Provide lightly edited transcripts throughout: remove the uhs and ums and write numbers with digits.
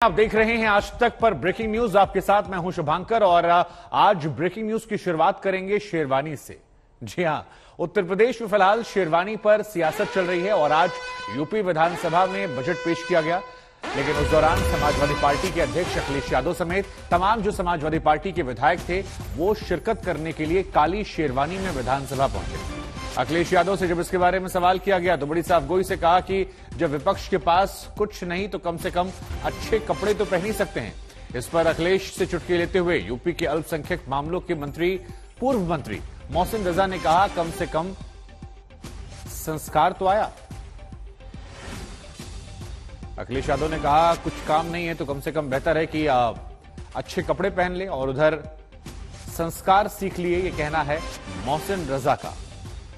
आप देख रहे हैं आज तक पर ब्रेकिंग न्यूज। आपके साथ मैं हूं शुभांकर और आज ब्रेकिंग न्यूज की शुरुआत करेंगे शेरवानी से। जी हां, उत्तर प्रदेश में फिलहाल शेरवानी पर सियासत चल रही है और आज यूपी विधानसभा में बजट पेश किया गया, लेकिन उस दौरान समाजवादी पार्टी के अध्यक्ष अखिलेश यादव समेत तमाम जो समाजवादी पार्टी के विधायक थे वो शिरकत करने के लिए काली शेरवानी में विधानसभा पहुंचे। अखिलेश यादव से जब इसके बारे में सवाल किया गया तो बड़ी साफगोई से कहा कि जब विपक्ष के पास कुछ नहीं तो कम से कम अच्छे कपड़े तो पहन ही सकते हैं। इस पर अखिलेश से चुटकी लेते हुए यूपी के अल्पसंख्यक मामलों के मंत्री पूर्व मंत्री मोहसिन रजा ने कहा कम से कम संस्कार तो आया। अखिलेश यादव ने कहा कुछ काम नहीं है तो कम से कम बेहतर है कि अच्छे कपड़े पहन ले और उधर संस्कार सीख लिए, ये कहना है मोहसिन रजा का।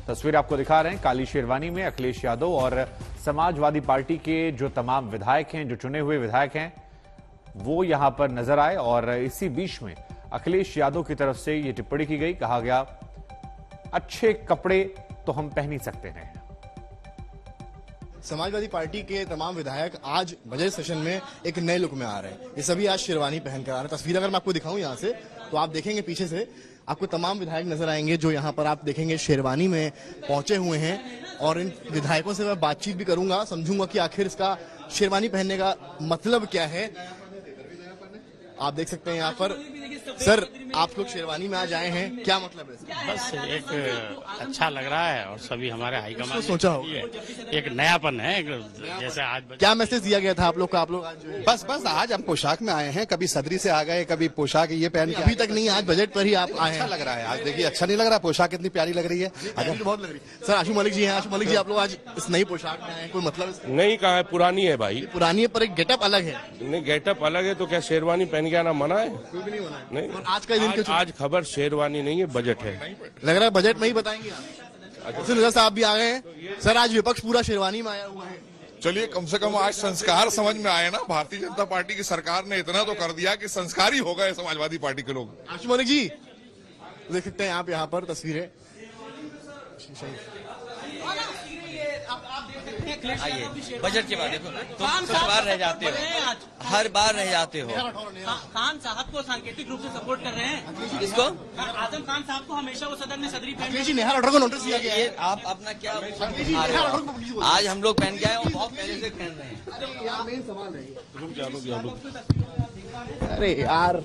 तस्वीर आपको दिखा रहे हैं काली शेरवानी में अखिलेश यादव और समाजवादी पार्टी के जो तमाम विधायक हैं, जो चुने हुए विधायक हैं, वो यहां पर नजर आए। और इसी बीच में अखिलेश यादव की तरफ से ये टिप्पणी की गई, कहा गया अच्छे कपड़े तो हम पहन ही सकते हैं। समाजवादी पार्टी के तमाम विधायक आज बजट सेशन में एक नए लुक में आ रहे हैं। ये सभी आज शेरवानी पहनकर आ रहे हैं। तस्वीर अगर मैं आपको दिखाऊं यहाँ से तो आप देखेंगे पीछे से आपको तमाम विधायक नजर आएंगे जो यहाँ पर आप देखेंगे शेरवानी में पहुंचे हुए हैं। और इन विधायकों से मैं बातचीत भी करूंगा, समझूंगा कि आखिर इसका शेरवानी पहनने का मतलब क्या है। आप देख सकते हैं यहाँ पर सर, आप लोग शेरवानी में आज आए हैं, क्या मतलब है? बस एक अच्छा लग रहा है और सभी हमारे हाईकमान सोचा हो एक नयापन है, जैसे आज क्या मैसेज दिया गया था आप लोग का? आप लोग आज बस आज हम पोशाक में आए हैं, कभी सदरी से आ गए, कभी पोशाक ये पहन के अभी तक नहीं, आज बजट पर ही आप आए हैं। अच्छा लग रहा है आज, देखिए अच्छा नहीं लग रहा, पोशाक इतनी प्यारी लग रही है, बहुत लग रही है। सर आशु मलिक जी हैं, आशु मलिक जी आप लोग आज इस नई पोशाक में आए हैं, कोई मतलब नहीं? कहा है पुरानी है भाई, पुरानी है पर एक गेटअप अलग है। नहीं गेटअप अलग है तो क्या शेरवानी पहन के आना मना है? कोई भी नहीं होना है। नहीं, आज का दिन आज खबर शेरवानी नहीं है, बजट है। लग रहा है बजट में ही बताएंगे आप। रजा साहब भी आ गए हैं। सर आज विपक्ष पूरा शेरवानी में आया हुआ है। चलिए कम से कम आज संस्कार समझ में आए ना। भारतीय जनता पार्टी की सरकार ने इतना तो कर दिया कि संस्कारी हो गए समाजवादी पार्टी के लोग। आशु मलिक जी देख सकते हैं आप यहाँ पर तस्वीरें। आइए बजट के बाद देखो तुम बार रह जाते हो, हर बार रह जाते हो। खान साहब को सांकेतिक रूप से सपोर्ट कर रहे हैं। इसको आजम खान साहब को हमेशा वो सदन में सदरी नेहा ऑर्डर को नोटिस दिया गया है। आप अपना क्या आज हम लोग पहन के आए और बहुत पहले से पहन रहे हैं। अरे यार,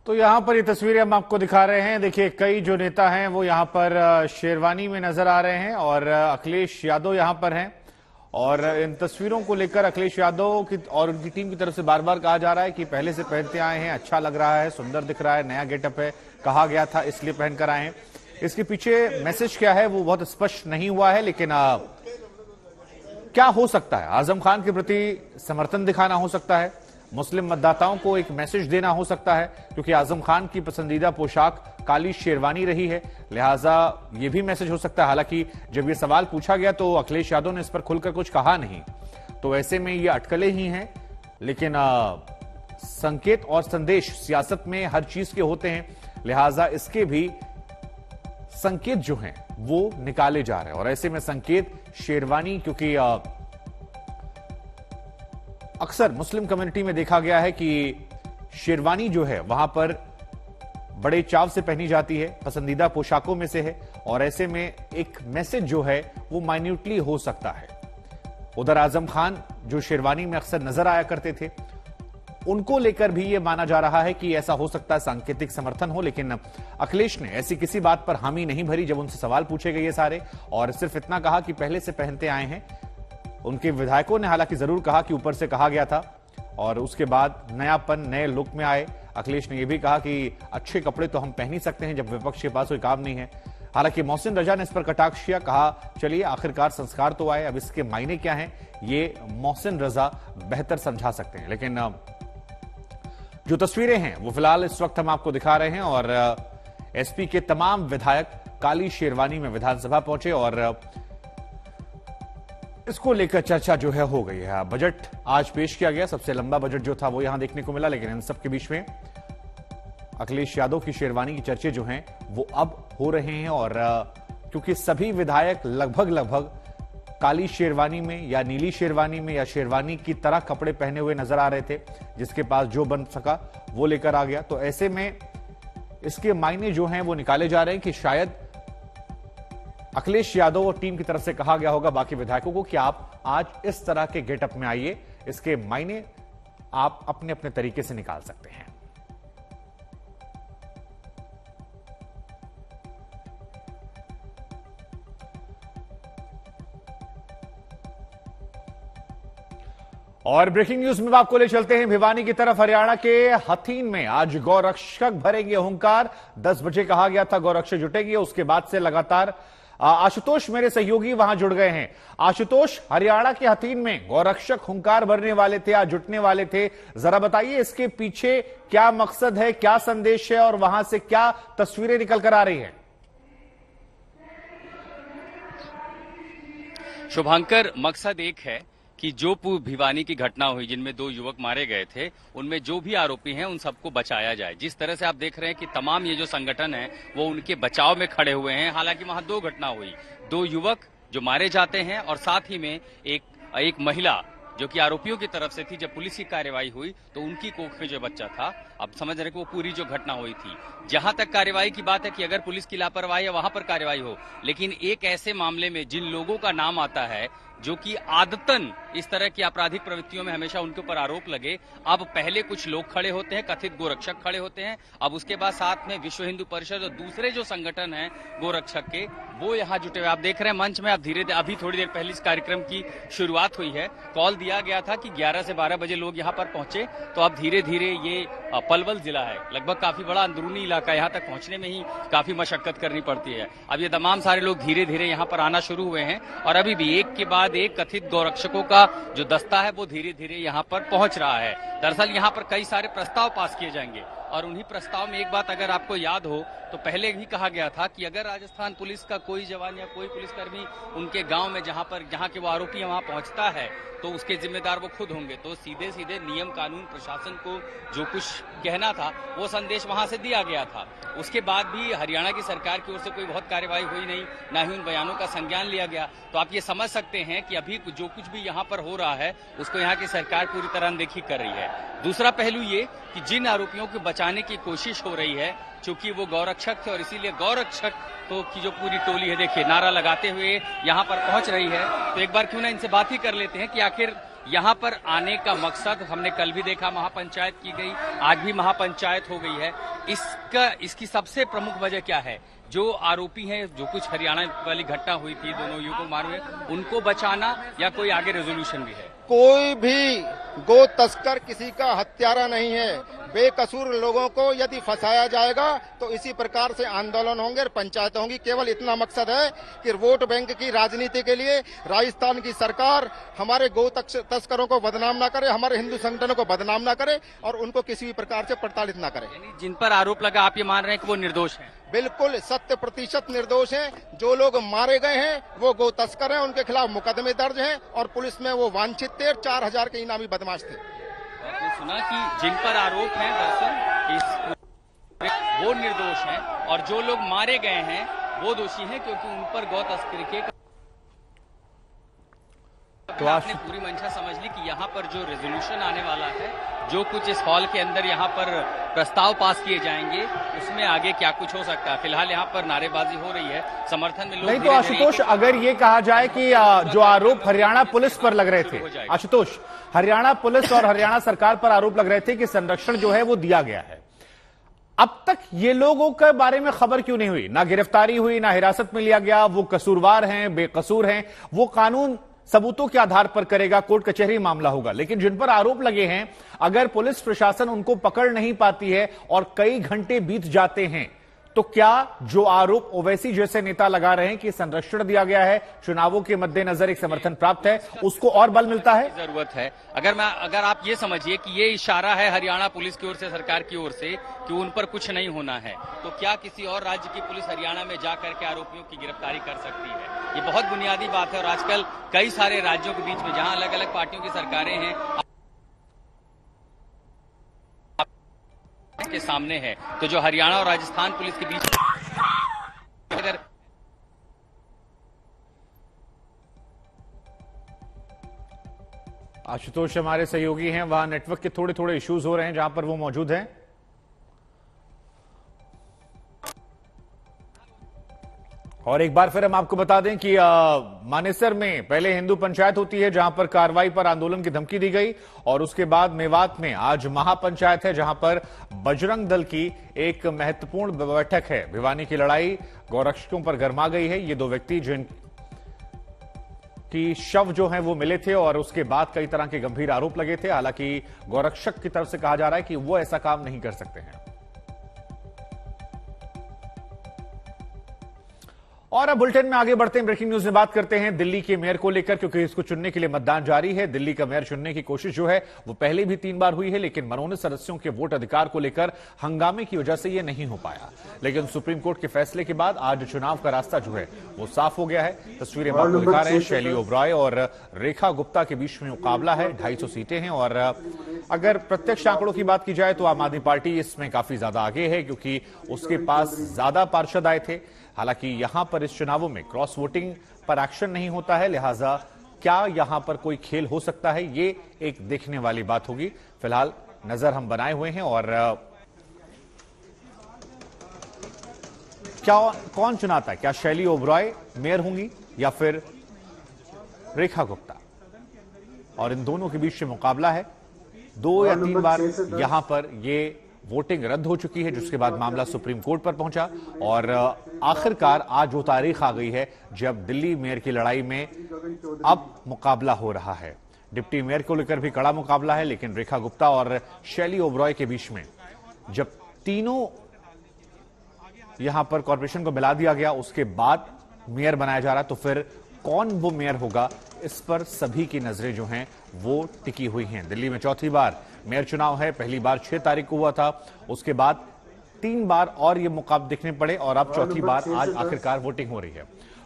तो यहां पर ये तस्वीरें हम आपको दिखा रहे हैं। देखिए कई जो नेता हैं वो यहां पर शेरवानी में नजर आ रहे हैं और अखिलेश यादव यहां पर हैं। और इन तस्वीरों को लेकर अखिलेश यादव की और उनकी टीम की तरफ से बार बार कहा जा रहा है कि पहले से पहनते आए हैं, अच्छा लग रहा है, सुंदर दिख रहा है, नया गेटअप है, कहा गया था इसलिए पहनकर आए हैं। इसके पीछे मैसेज क्या है वो बहुत स्पष्ट नहीं हुआ है, लेकिन क्या हो सकता है? आजम खान के प्रति समर्थन दिखाना हो सकता है, मुस्लिम मतदाताओं को एक मैसेज देना हो सकता है, क्योंकि आजम खान की पसंदीदा पोशाक काली शेरवानी रही है, लिहाजा यह भी मैसेज हो सकता है। हालांकि जब यह सवाल पूछा गया तो अखिलेश यादव ने इस पर खुलकर कुछ कहा नहीं, तो ऐसे में ये अटकलें ही हैं। लेकिन संकेत और संदेश सियासत में हर चीज के होते हैं, लिहाजा इसके भी संकेत जो हैं वो निकाले जा रहे हैं। और ऐसे में संकेत शेरवानी, क्योंकि अक्सर मुस्लिम कम्युनिटी में देखा गया है कि शेरवानी जो है वहां पर बड़े चाव से पहनी जाती है, पसंदीदा पोशाकों में से है, और ऐसे में एक मैसेज जो है वो माइन्यूटली हो सकता है। उधर आजम खान जो शेरवानी में अक्सर नजर आया करते थे, उनको लेकर भी यह माना जा रहा है कि ऐसा हो सकता है सांकेतिक समर्थन हो, लेकिन अखिलेश ने ऐसी किसी बात पर हामी नहीं भरी जब उनसे सवाल पूछे गए ये सारे, और सिर्फ इतना कहा कि पहले से पहनते आए हैं। उनके विधायकों ने हालांकि जरूर कहा कि ऊपर से कहा गया था, और उसके बाद नयापन, नए लुक में आए। अखिलेश ने यह भी कहा कि अच्छे कपड़े तो हम पहन ही सकते हैं जब विपक्ष के पास कोई काम नहीं है। हालांकि मोहसिन रजा ने इस पर कटाक्ष किया, कहा चलिए आखिरकार संस्कार तो आए, अब इसके मायने क्या हैं ये मोहसिन रजा बेहतर समझा सकते हैं। लेकिन जो तस्वीरें हैं वो फिलहाल इस वक्त हम आपको दिखा रहे हैं, और एसपी के तमाम विधायक काली शेरवानी में विधानसभा पहुंचे और इसको लेकर चर्चा जो है हो गई है। बजट आज पेश किया गया, सबसे लंबा बजट जो था वो यहां देखने को मिला, लेकिन इन सब के बीच में अखिलेश यादव की शेरवानी की चर्चे जो हैं वो अब हो रहे हैं। और क्योंकि सभी विधायक लगभग काली शेरवानी में या नीली शेरवानी में या शेरवानी की तरह कपड़े पहने हुए नजर आ रहे थे। जिसके पास जो बन सका वो लेकर आ गया। तो ऐसे में इसके मायने जो हैं वो निकाले जा रहे हैं कि शायद अखिलेश यादव और टीम की तरफ से कहा गया होगा बाकी विधायकों को कि आप आज इस तरह के गेटअप में आइए। इसके मायने आप अपने अपने तरीके से निकाल सकते हैं। और ब्रेकिंग न्यूज में आपको ले चलते हैं भिवानी की तरफ। हरियाणा के हथीन में आज गौरक्षक भरेंगे हुंकार। 10 बजे कहा गया था गौरक्षक जुटेंगे, उसके बाद से लगातार आशुतोष मेरे सहयोगी वहां जुड़ गए हैं। आशुतोष, हरियाणा के हथीन में गौरक्षक हुंकार भरने वाले थे, आज जुटने वाले थे, जरा बताइए इसके पीछे क्या मकसद है, क्या संदेश है और वहां से क्या तस्वीरें निकल कर आ रही हैं? शुभांकर, मकसद एक है कि जो भिवानी की घटना हुई जिनमें 2 युवक मारे गए थे, उनमें जो भी आरोपी हैं उन सबको बचाया जाए। जिस तरह से आप देख रहे हैं कि तमाम ये जो संगठन है वो उनके बचाव में खड़े हुए हैं। हालांकि वहां 2 घटना हुई, 2 युवक जो मारे जाते हैं और साथ ही में एक महिला जो कि आरोपियों की तरफ से थी। जब पुलिस की कार्रवाई हुई तो उनकी कोख में जो बच्चा था, अब समझ रहे कि वो पूरी जो घटना हुई थी। जहां तक कार्रवाई की बात है कि अगर पुलिस की लापरवाही है वहां पर कार्रवाई हो, लेकिन एक ऐसे मामले में जिन लोगों का नाम आता है जो कि आदतन इस तरह की आपराधिक प्रवृत्तियों में हमेशा उनके ऊपर आरोप लगे, अब पहले कुछ लोग खड़े होते हैं, कथित गोरक्षक खड़े होते हैं, अब उसके बाद साथ में विश्व हिंदू परिषद और दूसरे जो संगठन हैं गोरक्षक के, वो यहाँ जुटे हुए। आप देख रहे हैं मंच में, आप अभी थोड़ी देर पहले इस कार्यक्रम की शुरुआत हुई है। कॉल दिया गया था कि 11 से 12 बजे लोग यहाँ पर पहुंचे, तो अब धीरे धीरे ये पलवल जिला है, लगभग काफी बड़ा अंदरूनी इलाका, यहाँ तक पहुंचने में ही काफी मशक्कत करनी पड़ती है। अब ये तमाम सारे लोग धीरे धीरे यहाँ पर आना शुरू हुए हैं और अभी भी एक के बाद एक कथित गौरक्षकों का जो दस्ता है वो धीरे धीरे यहाँ पर पहुंच रहा है। दरअसल यहाँ पर कई सारे प्रस्ताव पास किए जाएंगे और उन्हीं प्रस्ताव में एक बात अगर आपको याद हो तो पहले भी कहा गया था कि अगर राजस्थान पुलिस का कोई जवान या कोई पुलिसकर्मी उनके गांव में जहां के वो आरोपी है वहां पहुंचता है तो उसके जिम्मेदार वो खुद होंगे। तो सीधे सीधे नियम कानून प्रशासन को जो कुछ कहना था वो संदेश वहां से दिया गया था। उसके बाद भी हरियाणा की सरकार की ओर से कोई बहुत कार्रवाई हुई नहीं, ना ही उन बयानों का संज्ञान लिया गया। तो आप ये समझ सकते हैं कि अभी जो कुछ भी यहाँ पर हो रहा है उसको यहाँ की सरकार पूरी तरह अनदेखी कर रही है। दूसरा पहलू ये कि जिन आरोपियों को बचाने की कोशिश हो रही है, चूंकि वो गौरक्षक थे और इसीलिए गौरक्षक की जो पूरी टोली है, देखिए नारा लगाते हुए यहाँ पर पहुंच रही है। तो एक बार क्यों ना इनसे बात ही कर लेते हैं कि आखिर यहाँ पर आने का मकसद। हमने कल भी देखा महापंचायत की गई, आज भी महापंचायत हो गई है। इसकी सबसे प्रमुख वजह क्या है? जो आरोपी हैं, जो कुछ हरियाणा वाली घटना हुई थी, 2 युवकों मारे हुए, उनको बचाना या कोई आगे रेजोल्यूशन भी है? कोई भी गो तस्कर किसी का हत्यारा नहीं है। बेकसूर लोगों को यदि फंसाया जाएगा तो इसी प्रकार से आंदोलन होंगे और पंचायतें होंगी। केवल इतना मकसद है कि वोट बैंक की राजनीति के लिए राजस्थान की सरकार हमारे गो तस्करों को बदनाम ना करे, हमारे हिंदू संगठनों को बदनाम ना करे और उनको किसी भी प्रकार से प्रताड़ित ना करे। जिन पर आरोप लगा, आप ये मान रहे हैं कि वो निर्दोष हैं? बिल्कुल 100% निर्दोष हैं। जो लोग मारे गए हैं वो गो तस्कर हैं, उनके खिलाफ मुकदमे दर्ज हैं और पुलिस में वो वांछित थे। 4000 के इनामी बदमाश थे। आपने सुना कि जिन पर आरोप हैं दरअसल वो निर्दोष हैं और जो लोग मारे गए हैं वो दोषी हैं, क्योंकि उन पर गौ तस्करी के तो आपने पूरी मंशा समझ ली कि यहाँ पर जो रेजोल्यूशन आने वाला है, जो कुछ इस हॉल के अंदर यहाँ पर प्रस्ताव पास किए जाएंगे, उसमें आगे क्या कुछ हो सकता है। फिलहाल यहाँ पर नारेबाजी हो रही है, समर्थन में लोग नहीं। तो आशुतोष, अगर ये कहा जाए कि जो आरोप हरियाणा पुलिस पर लग रहे थे, आशुतोष, हरियाणा पुलिस और हरियाणा सरकार पर आरोप लग रहे थे कि संरक्षण जो है वो दिया गया है, अब तक ये लोगों के बारे में खबर क्यों नहीं हुई? ना गिरफ्तारी हुई, ना हिरासत में लिया गया। वो कसूरवार हैं, बेकसूर हैं, वो कानून सबूतों के आधार पर करेगा, कोर्ट कचहरी मामला होगा। लेकिन जिन पर आरोप लगे हैं, अगर पुलिस प्रशासन उनको पकड़ नहीं पाती है और कई घंटे बीत जाते हैं, तो क्या जो आरोप ओवैसी जैसे नेता लगा रहे हैं कि संरक्षण दिया गया है, चुनावों के मद्देनजर एक समर्थन प्राप्त है, उसको और बल मिलता है? जरूरत है। अगर आप ये समझिए कि ये इशारा है हरियाणा पुलिस की ओर से, सरकार की ओर से, कि उन पर कुछ नहीं होना है, तो क्या किसी और राज्य की पुलिस हरियाणा में जाकर के आरोपियों की गिरफ्तारी कर सकती है? ये बहुत बुनियादी बात है और आजकल कई सारे राज्यों के बीच में जहां अलग अलग पार्टियों की सरकारें हैं के सामने है, तो जो हरियाणा और राजस्थान पुलिस के बीच अगर आशुतोष हमारे सहयोगी हैं, वहां नेटवर्क के थोड़े थोड़े इश्यूज हो रहे हैं जहां पर वो मौजूद हैं। और एक बार फिर हम आपको बता दें कि मानेसर में पहले हिंदू पंचायत होती है जहां पर कार्रवाई पर आंदोलन की धमकी दी गई, और उसके बाद मेवात में आज महापंचायत है जहां पर बजरंग दल की एक महत्वपूर्ण बैठक है। भिवानी की लड़ाई गौरक्षकों पर गरमा गई है। ये दो व्यक्ति जिन की शव जो हैं वो मिले थे और उसके बाद कई तरह के गंभीर आरोप लगे थे। हालांकि गौरक्षक की तरफ से कहा जा रहा है कि वो ऐसा काम नहीं कर सकते हैं। और अब बुलेटिन में आगे बढ़ते हैं, ब्रेकिंग न्यूज में बात करते हैं दिल्ली के मेयर को लेकर, क्योंकि इसको चुनने के लिए मतदान जारी है। दिल्ली का मेयर चुनने की कोशिश जो है वो पहले भी 3 बार हुई है, लेकिन मनोनीत सदस्यों के वोट अधिकार को लेकर हंगामे की वजह से यह नहीं हो पाया। लेकिन सुप्रीम कोर्ट के फैसले के बाद आज चुनाव का रास्ता जो है वो साफ हो गया है। तस्वीरें हम आपको दिखा रहे हैं, शैली ओबरॉय और रेखा गुप्ता के बीच में मुकाबला है। 250 सीटें हैं और अगर प्रत्यक्ष आंकड़ों की बात की जाए तो आम आदमी पार्टी इसमें काफी ज्यादा आगे है, क्योंकि उसके पास ज्यादा पार्षद आए थे। हालांकि यहां पर इस चुनावों में क्रॉस वोटिंग पर एक्शन नहीं होता है, लिहाजा क्या यहां पर कोई खेल हो सकता है, ये एक देखने वाली बात होगी। फिलहाल नजर हम बनाए हुए हैं और क्या कौन चुनाता है, क्या शैली ओबरॉय मेयर होंगी या फिर रेखा गुप्ता, और इन दोनों के बीच में मुकाबला है। 2 या 3 बार यहां पर ये वोटिंग रद्द हो चुकी है, जिसके बाद मामला सुप्रीम कोर्ट पर पहुंचा और आखिरकार आज वो तारीख आ गई है जब दिल्ली मेयर की लड़ाई में अब मुकाबला हो रहा है। डिप्टी मेयर को लेकर भी कड़ा मुकाबला है, लेकिन रेखा गुप्ता और शैली ओबरॉय के बीच में जब तीनों यहां पर कॉर्पोरेशन को मिला दिया गया, उसके बाद मेयर बनाया जा रहा, तो फिर कौन वो मेयर होगा, इस पर सभी की नजरें जो हैं वो टिकी हुई हैं। दिल्ली में चौथी बार मेयर चुनाव है, पहली बार 6 तारीख को हुआ था, उसके बाद 3 बार और ये मुकाबले देखने पड़े और अब चौथी बार आज आखिरकार वोटिंग हो रही है।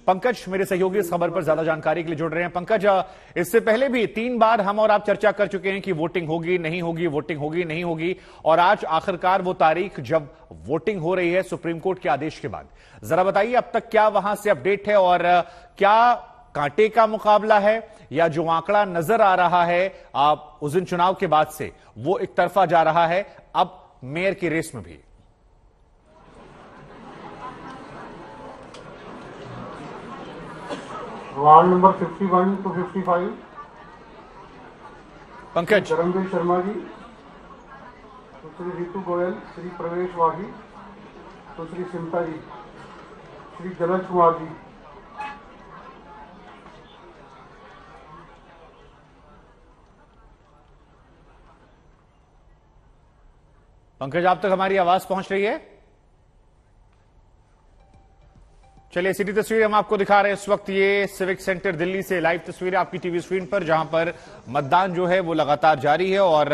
पंकज मेरे सहयोगी इस खबर पर ज्यादा जानकारी के लिए जुड़ रहे हैं। पंकज, इससे पहले भी 3 बार हम और आप चर्चा कर चुके हैं कि वोटिंग होगी नहीं होगी, वोटिंग होगी नहीं होगी, और आज आखिरकार वो तारीख जब वोटिंग हो रही है सुप्रीम कोर्ट के आदेश के बाद। जरा बताइए अब तक क्या वहां से अपडेट है, और क्या कांटे का मुकाबला है या जो आंकड़ा नजर आ रहा है आप उस दिन चुनाव के बाद से वो एक तरफा जा रहा है अब मेयर की रेस में भी? Ward number 51 to 55 Pankaj Dharmveer Sharma ji, तो श्री रितु गोयल, श्री प्रवेश वाही, तो श्री सिमता जी, श्री जलज कुमार जी। पंकज, आप तक हमारी आवाज पहुंच रही है? चलिए सीधी तस्वीर हम आपको दिखा रहे हैं इस वक्त, ये सिविक सेंटर दिल्ली से लाइव तस्वीरें आपकी टीवी स्क्रीन पर, जहां पर मतदान जो है वो लगातार जारी है और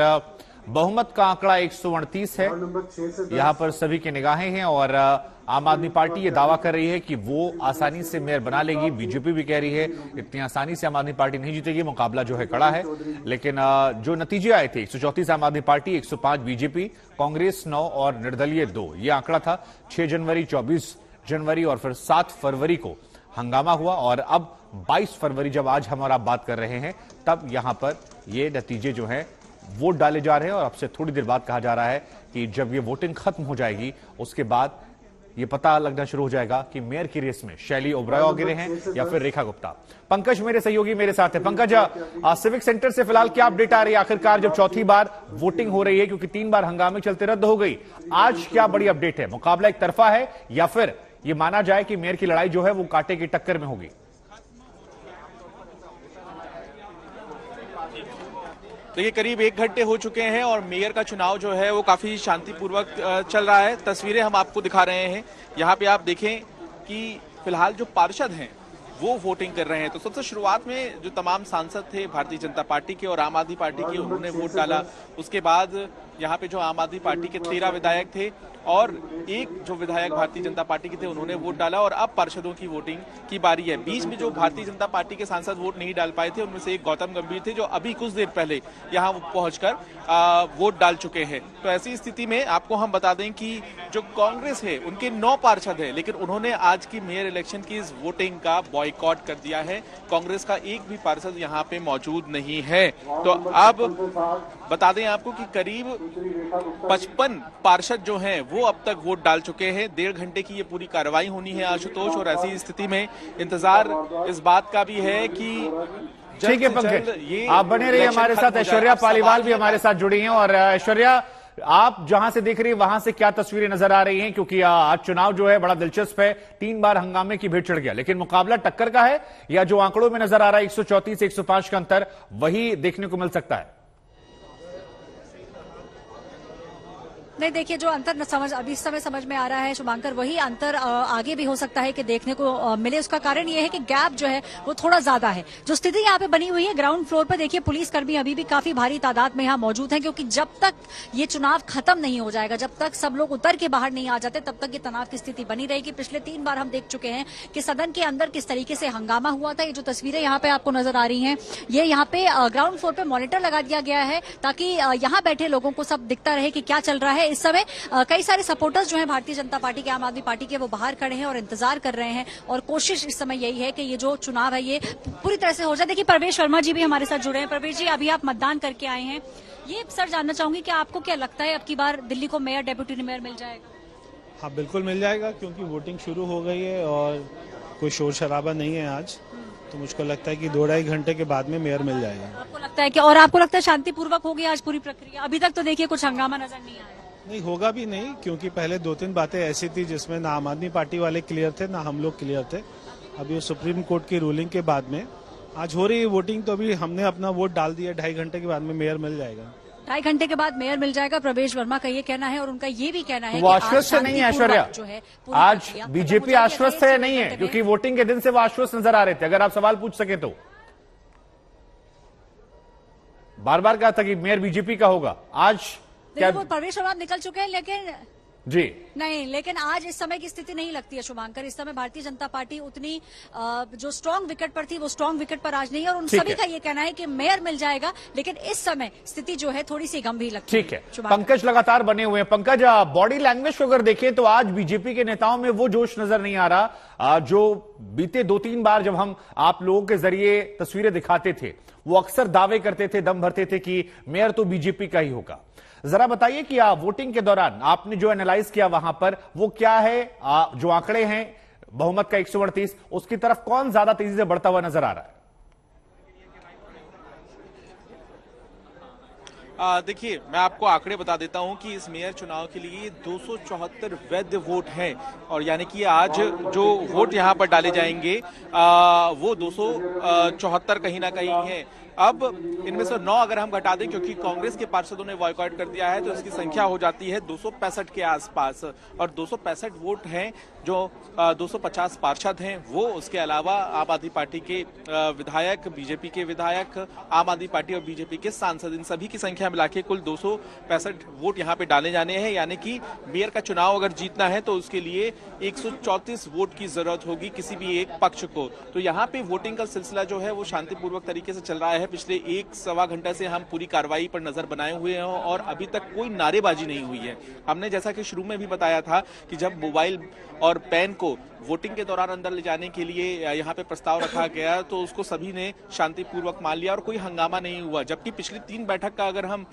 बहुमत का आंकड़ा 138 है। यहां पर सभी की निगाहें हैं और आम आदमी पार्टी ये दावा कर रही है कि वो आसानी से मेयर बना लेगी। बीजेपी भी कह रही है इतनी आसानी से आम आदमी पार्टी नहीं जीतेगी, मुकाबला जो है कड़ा है। लेकिन जो नतीजे आए थे 134 आम आदमी पार्टी, 105 बीजेपी, कांग्रेस 9 और निर्दलीय 2, ये आंकड़ा था। 6 जनवरी, 24 जनवरी और फिर 7 फरवरी को हंगामा हुआ और अब 22 फरवरी जब आज हम और आप बात कर रहे हैं तब यहां पर ये नतीजे जो हैं वोट डाले जा रहे हैं। और अब से थोड़ी देर बाद कहा जा रहा है कि जब ये वोटिंग खत्म हो जाएगी उसके बाद ये पता लगना शुरू हो जाएगा कि मेयर की रेस में शैली ओबरॉय आगे हैं या फिर रेखा गुप्ता। पंकज मेरे सहयोगी मेरे साथ है। पंकज, सिविक सेंटर से फिलहाल क्या अपडेट आ रही है, आखिरकार जब चौथी बार वोटिंग हो रही है, क्योंकि 3 बार हंगामे चलते रद्द हो गई, आज क्या बड़ी अपडेट है? मुकाबला एक तरफा है या फिर ये माना जाए कि मेयर की लड़ाई जो है वो कांटे की टक्कर में होगी? देखिए, करीब 1 घंटे हो चुके हैं और मेयर का चुनाव जो है वो काफी शांतिपूर्वक चल रहा है। तस्वीरें हम आपको दिखा रहे हैं। यहाँ पे आप देखें कि फिलहाल जो पार्षद हैं वो वोटिंग कर रहे हैं। तो सबसे शुरुआत में जो तमाम सांसद थे भारतीय जनता पार्टी के और आम आदमी पार्टी के, उन्होंने वोट डाला। उसके बाद यहाँ पे जो आम आदमी पार्टी के 13 विधायक थे और 1 जो विधायक भारतीय जनता पार्टी के थे उन्होंने वोट डाला और अब पार्षदों की वोटिंग की बारी है। बीच में जो भारतीय जनता पार्टी के सांसद वोट नहीं डाल पाए थे उनमें से एक गौतम गंभीर थे जो अभी कुछ देर पहले यहाँ पहुंचकर वोट डाल चुके हैं। तो ऐसी स्थिति में आपको हम बता दें कि जो कांग्रेस है उनके 9 पार्षद है, लेकिन उन्होंने आज की मेयर इलेक्शन की इस वोटिंग का बॉयकॉट कर दिया है। कांग्रेस का एक भी पार्षद यहाँ पे मौजूद नहीं है। तो अब बता दें आपको कि करीब 55 पार्षद जो हैं वो अब तक वोट डाल चुके हैं। 1.5 घंटे की ये पूरी कार्रवाई होनी है आशुतोष, और ऐसी स्थिति में इंतजार इस बात का भी है कि ठीक है पंकज, आप बने रहिए हमारे साथ। ऐश्वर्या पालीवाल भी हमारे साथ जुड़ी हैं। और ऐश्वर्या, आप जहां से देख रही हैं वहां से क्या तस्वीरें नजर आ रही हैं? क्योंकि आज चुनाव जो है बड़ा दिलचस्प है, 3 बार हंगामे की भीड़ चढ़ गया, लेकिन मुकाबला टक्कर का है या जो आंकड़ों में नजर आ रहा है 134 से 105 का अंतर, वही देखने को मिल सकता है? नहीं, देखिए जो अंतर अभी इस समय समझ में आ रहा है शुभांकर, वही अंतर आगे भी हो सकता है कि देखने को मिले। उसका कारण ये है कि गैप जो है वो थोड़ा ज्यादा है। जो स्थिति यहाँ पे बनी हुई है ग्राउंड फ्लोर पर, देखिए पुलिसकर्मी अभी भी काफी भारी तादाद में यहाँ मौजूद हैं, क्योंकि जब तक ये चुनाव खत्म नहीं हो जाएगा, जब तक सब लोग उतर के बाहर नहीं आ जाते, तब तक ये तनाव की स्थिति बनी रहेगी। पिछले 3 बार हम देख चुके हैं कि सदन के अंदर किस तरीके से हंगामा हुआ था। ये जो तस्वीरें यहाँ पे आपको नजर आ रही हैं, ये यहाँ पे ग्राउंड फ्लोर पे मॉनिटर लगा दिया गया है ताकि यहाँ बैठे लोगों को सब दिखता रहे कि क्या चल रहा है। इस समय कई सारे सपोर्टर्स जो हैं भारतीय जनता पार्टी के, आम आदमी पार्टी के, वो बाहर खड़े हैं और इंतजार कर रहे हैं, और कोशिश इस समय यही है कि ये जो चुनाव है ये पूरी तरह से हो जाए। देखिए प्रवेश वर्मा जी भी हमारे साथ जुड़े हैं। प्रवेश जी, अभी आप मतदान करके आए हैं, ये सर जानना चाहूंगी कि आपको क्या लगता है अब की बार दिल्ली को मेयर, डेप्यूटी मेयर मिल जाएगा? हाँ बिल्कुल मिल जाएगा, क्योंकि वोटिंग शुरू हो गई है और कोई शोर शराबा नहीं है आज, तो मुझको लगता है कि 2-2.5 घंटे के बाद में मेयर मिल जाएगा। आपको लगता है कि, और आपको लगता है शांतिपूर्वक होगी आज पूरी प्रक्रिया? अभी तक तो देखिए कुछ हंगामा नजर नहीं आया। नहीं होगा भी नहीं, क्योंकि पहले 2-3 बातें ऐसी थी जिसमें ना आम आदमी पार्टी वाले क्लियर थे ना हम लोग क्लियर थे। अभी सुप्रीम कोर्ट की रूलिंग के बाद में आज हो रही है वोटिंग, तो अभी हमने अपना वोट डाल दिया। 2.5 घंटे के बाद में मेयर मिल जाएगा। 2.5 घंटे के बाद मेयर मिल जाएगा, प्रवेश वर्मा का ये कहना है। और उनका ये भी कहना है वो आश्वस्त नहीं है ऐश्वर्या, जो है आज बीजेपी आश्वस्त है नहीं है, क्योंकि वोटिंग के दिन से वो आश्वस्त नजर आ रहे थे। अगर आप सवाल पूछ सके तो बार बार कहा था कि मेयर बीजेपी का होगा। आज क्या प्रवेश वर्मा निकल चुके हैं, लेकिन जी नहीं, लेकिन आज इस समय की स्थिति नहीं लगती है शुभांकर। इस समय भारतीय जनता पार्टी उतनी जो स्ट्रांग विकेट पर थी वो स्ट्रांग विकेट पर आज नहीं है, और उन सभी का ये कहना है कि मेयर मिल जाएगा, लेकिन इस समय स्थिति जो है थोड़ी सी गंभीर लगती है। ठीक है, पंकज लगातार बने हुए हैं। पंकज, बॉडी लैंग्वेज को अगर देखें तो आज बीजेपी के नेताओं में वो जोश नजर नहीं आ रहा जो बीते 2-3 बार जब हम आप लोगों के जरिए तस्वीरें दिखाते थे, वो अक्सर दावे करते थे, दम भरते थे कि मेयर तो बीजेपी का ही होगा। जरा बताइए कि वोटिंग के दौरान आपने जो एनालाइज किया वहां पर वो क्या है? जो आंकड़े हैं बहुमत का 138, उसकी तरफ कौन ज्यादा तेजी से बढ़ता हुआ नजर आ रहा है? देखिए मैं आपको आंकड़े बता देता हूं कि इस मेयर चुनाव के लिए 274 वैध वोट हैं, और यानी कि आज जो वोट यहां पर डाले जाएंगे वो 274 कहीं ना कहीं है। अब इनमें से 9 अगर हम घटा दें, क्योंकि कांग्रेस के पार्षदों ने बॉयकॉट कर दिया है, तो इसकी संख्या हो जाती है 265 के आसपास। और 265 वोट हैं जो 250 पार्षद हैं वो, उसके अलावा आम आदमी पार्टी के विधायक, बीजेपी के विधायक, आम आदमी पार्टी और बीजेपी के सांसद, इन सभी की संख्या मिला के कुल 265 वोट यहाँ पे डाले जाने हैं। यानी कि मेयर का चुनाव अगर जीतना है तो उसके लिए 134 वोट की जरूरत होगी किसी भी एक पक्ष को। तो यहाँ पे वोटिंग का सिलसिला जो है वो शांतिपूर्वक तरीके से चल रहा है। पिछले 1-1.25 घंटे से हम पूरी कार्रवाई पर नजर बनाए हुए हैं और अभी तक कोई नारेबाजी नहीं हुई है। हमने जैसा कि शुरू में भी बताया था कि जब मोबाइल और पेन को वोटिंग के दौरान अंदर ले जाने के लिए यहाँ पे प्रस्ताव रखा गया तो उसको सभी ने शांतिपूर्वक मान लिया और कोई हंगामा नहीं हुआ। जबकि पिछली 3 बैठक का अगर हम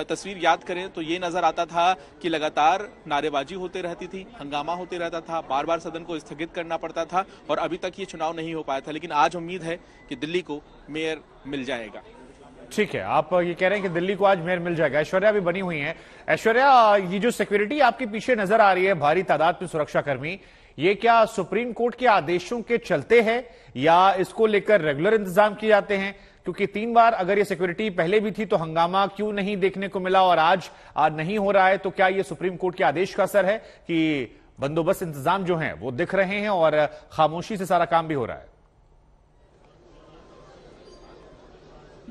तस्वीर याद करें तो ये नजर आता था कि लगातार नारेबाजी होते रहती थी, हंगामा होते रहता था, बार बार सदन को स्थगित करना पड़ता था और अभी तक ये चुनाव नहीं हो पाया था। लेकिन आज उम्मीद है कि दिल्ली को मेयर मिल जाएगा। ठीक है, आप ये कह रहे हैं कि दिल्ली को आज मेयर मिल जाएगा। ऐश्वर्या भी बनी हुई है। ऐश्वर्या, ये जो सिक्योरिटी आपके पीछे नजर आ रही है, भारी तादाद में सुरक्षाकर्मी, ये क्या सुप्रीम कोर्ट के आदेशों के चलते हैं या इसको लेकर रेगुलर इंतजाम किए जाते हैं? क्योंकि 3 बार अगर ये सिक्योरिटी पहले भी थी तो हंगामा क्यों नहीं देखने को मिला और आज नहीं हो रहा है? तो क्या ये सुप्रीम कोर्ट के आदेश का असर है कि बंदोबस्त इंतजाम जो है वो दिख रहे हैं और खामोशी से सारा काम भी हो रहा है?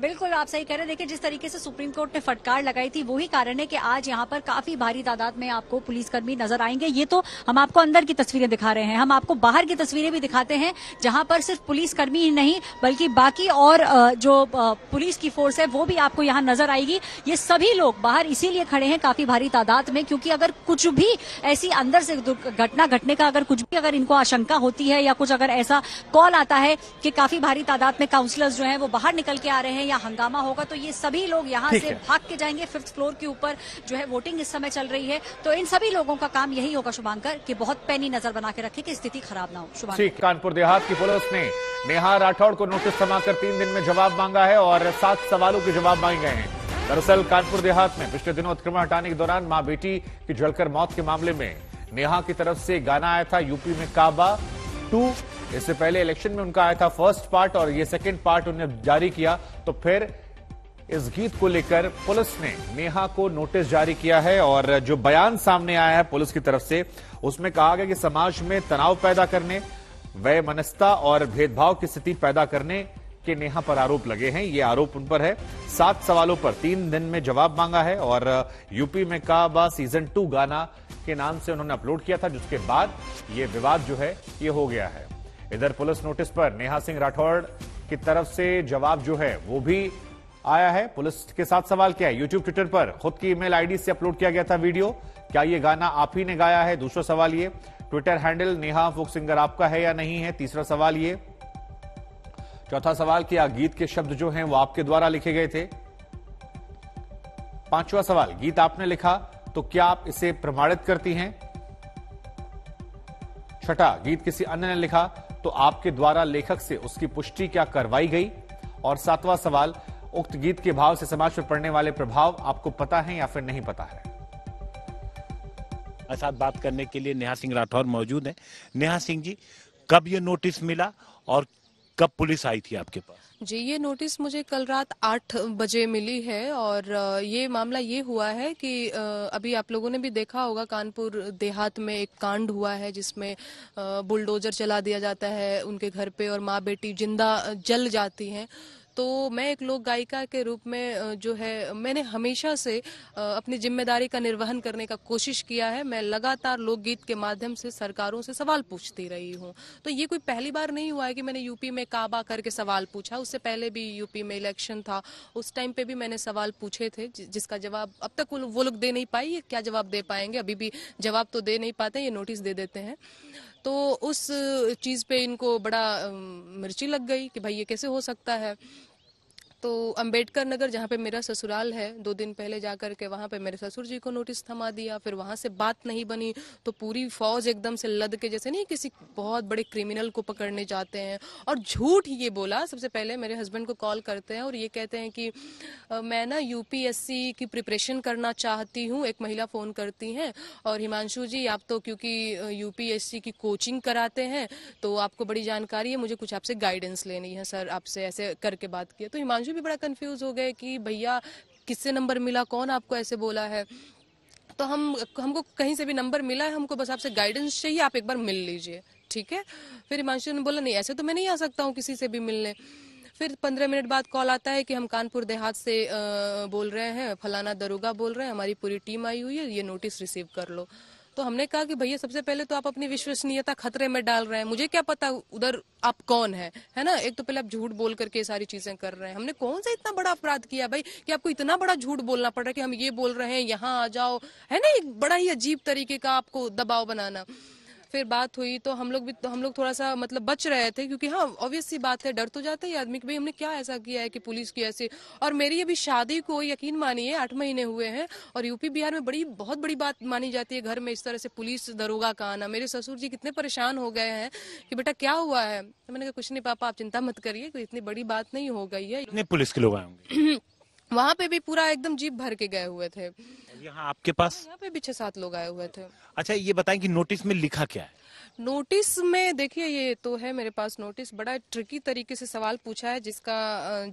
बिल्कुल आप सही कह रहे हैं। देखिए जिस तरीके से सुप्रीम कोर्ट ने फटकार लगाई थी वही कारण है कि आज यहाँ पर काफी भारी तादाद में आपको पुलिसकर्मी नजर आएंगे। ये तो हम आपको अंदर की तस्वीरें दिखा रहे हैं, हम आपको बाहर की तस्वीरें भी दिखाते हैं जहां पर सिर्फ पुलिसकर्मी ही नहीं बल्कि बाकी और जो पुलिस की फोर्स है वो भी आपको यहाँ नजर आएगी। ये सभी लोग बाहर इसीलिए खड़े हैं काफी भारी तादाद में, क्योंकि अगर कुछ भी ऐसी अंदर से घटना घटने का अगर कुछ भी अगर इनको आशंका होती है या कुछ अगर ऐसा कॉल आता है कि काफी भारी तादाद में काउंसलर्स जो हैं वो बाहर निकल के आ रहे हैं या हंगामा होगा, तो ये सभी लोग यहाँ से भाग के जाएंगे। 5th फ्लोर के ऊपर जो है वोटिंग इस समय चल रही है, तो इन सभी लोगों का काम यही होगा शुभांकर कि बहुत पैनी नजर बना के रखे कि स्थिति खराब ना हो। शुभांकर, कानपुर देहात की पुलिस ने नेहा राठौड़ को नोटिस थमाकर 3 दिन में जवाब मांगा है और 7 सवालों के जवाब मांगे गए हैं। दरअसल कानपुर देहात में पिछले दिनों अतिक्रमण हटाने के दौरान मां बेटी की जलकर मौत के मामले में नेहा की तरफ से गाना आया था यूपी में काबा 2। इससे पहले इलेक्शन में उनका आया था फर्स्ट पार्ट और ये सेकंड पार्ट उन्हें जारी किया, तो फिर इस गीत को लेकर पुलिस ने नेहा को नोटिस जारी किया है। और जो बयान सामने आया है पुलिस की तरफ से उसमें कहा गया कि समाज में तनाव पैदा करने, वैमनस्यता और भेदभाव की स्थिति पैदा करने के नेहा पर आरोप लगे हैं। ये आरोप उन पर है। 7 सवालों पर 3 दिन में जवाब मांगा है और यूपी में काबा सीजन 2 गाना के नाम से उन्होंने अपलोड किया था, जिसके बाद ये विवाद जो है ये हो गया है। इधर पुलिस नोटिस पर नेहा सिंह राठौड़ की तरफ से जवाब जो है वो भी आया है। पुलिस के साथ सवाल क्या है, यूट्यूब ट्विटर पर खुद की ईमेल आईडी से अपलोड किया गया था वीडियो, क्या ये गाना आप ही ने गाया है? दूसरा सवाल ये, Twitter handle Neha folk singer आपका है या नहीं है? तीसरा सवाल ये। चौथा सवाल, क्या गीत के शब्द जो हैं वो आपके द्वारा लिखे गए थे? पांचवा सवाल, गीत आपने लिखा तो क्या आप इसे प्रमाणित करती हैं? छठा, गीत किसी अन्य ने लिखा तो आपके द्वारा लेखक से उसकी पुष्टि क्या करवाई गई? और 7वां सवाल, उक्त गीत के भाव से समाज पर पड़ने वाले प्रभाव आपको पता है या फिर नहीं पता है? साथ बात करने के लिए नेहा सिंह राठौर मौजूद है। नेहा सिंह जी, कब ये नोटिस मिला और कब पुलिस आई थी आपके पास? जी, ये नोटिस मुझे कल रात 8 बजे मिली है और ये मामला ये हुआ है कि अभी आप लोगों ने भी देखा होगा कानपुर देहात में एक कांड हुआ है जिसमें बुलडोजर चला दिया जाता है उनके घर पे और माँ बेटी जिंदा जल जाती हैं। तो मैं एक लोक गायिका के रूप में जो है मैंने हमेशा से अपनी जिम्मेदारी का निर्वहन करने का कोशिश किया है। मैं लगातार लोकगीत के माध्यम से सरकारों से सवाल पूछती रही हूँ। तो ये कोई पहली बार नहीं हुआ है कि मैंने यूपी में काबा करके सवाल पूछा। उससे पहले भी यूपी में इलेक्शन था, उस टाइम पे भी मैंने सवाल पूछे थे जिसका जवाब अब तक वो लोग दे नहीं पाई। क्या जवाब दे पाएंगे, अभी भी जवाब तो दे नहीं पाते, ये नोटिस दे देते हैं। तो उस चीज पे इनको बड़ा मिर्ची लग गई कि भाई ये कैसे हो सकता है। तो अंबेडकर नगर जहाँ पे मेरा ससुराल है, 2 दिन पहले जाकर के वहाँ पे मेरे ससुर जी को नोटिस थमा दिया। फिर वहाँ से बात नहीं बनी तो पूरी फौज एकदम से लद के, जैसे नहीं किसी बहुत बड़े क्रिमिनल को पकड़ने जाते हैं, और झूठ ये बोला। सबसे पहले मेरे हस्बैंड को कॉल करते हैं और ये कहते हैं कि मैं ना यूपीएससी की प्रिपरेशन करना चाहती हूँ। एक महिला फोन करती हैं और हिमांशु जी आप तो क्योंकि यूपीएससी की कोचिंग कराते हैं तो आपको बड़ी जानकारी है, मुझे कुछ आपसे गाइडेंस लेनी है सर, आपसे ऐसे करके बात किया। तो हिमांशु भी बड़ा कंफ्यूज हो गए कि भैया किससे नंबर मिला, कौन आपको ऐसे बोला है। तो हमको कहीं से भी नंबर मिला है, हमको बस आपसे गाइडेंस चाहिए, आप एक बार मिल लीजिए, ठीक है। फिर हिमांशु ने बोला नहीं ऐसे तो मैं नहीं आ सकता हूँ किसी से भी मिलने। फिर 15 मिनट बाद कॉल आता है कि हम कानपुर देहात से बोल रहे हैं, फलाना दरोगा बोल रहे हैं, हमारी पूरी टीम आई हुई है, ये नोटिस रिसीव कर लो। तो हमने कहा कि भैया सबसे पहले तो आप अपनी विश्वसनीयता खतरे में डाल रहे हैं, मुझे क्या पता उधर आप कौन है ना। एक तो पहले आप झूठ बोल करके ये सारी चीजें कर रहे हैं। हमने कौन सा इतना बड़ा अपराध किया भाई कि आपको इतना बड़ा झूठ बोलना पड़ रहा है कि हम ये बोल रहे हैं यहाँ आ जाओ, है ना। एक बड़ा ही अजीब तरीके का आपको दबाव बनाना। फिर बात हुई तो हम लोग थोड़ा सा मतलब बच रहे थे, क्योंकि हाँ ऑब्वियस सी बात है, डर तो जाता है आदमी कि भाई हमने क्या ऐसा किया है कि पुलिस की ऐसे। और मेरी अभी शादी को यकीन मानिए 8 महीने हुए हैं और यूपी बिहार में बहुत बड़ी बात मानी जाती है घर में इस तरह से पुलिस दरोगा का आना। मेरे ससुर जी कितने परेशान हो गए हैं कि बेटा क्या हुआ है। तो मैंने कहा कुछ नहीं पापा, आप चिंता मत करिए, कोई इतनी बड़ी बात नहीं हो गई है। कितने पुलिस के लोग आए होंगे? वहाँ पे भी पूरा एकदम जीप भर के गए हुए थे। यहाँ आपके पास? यहाँ पे भी 6-7 लोग आए हुए थे। अच्छा ये बताएं कि नोटिस में लिखा क्या है? नोटिस में देखिए, ये तो है मेरे पास नोटिस, बड़ा ट्रिकी तरीके से सवाल पूछा है जिसका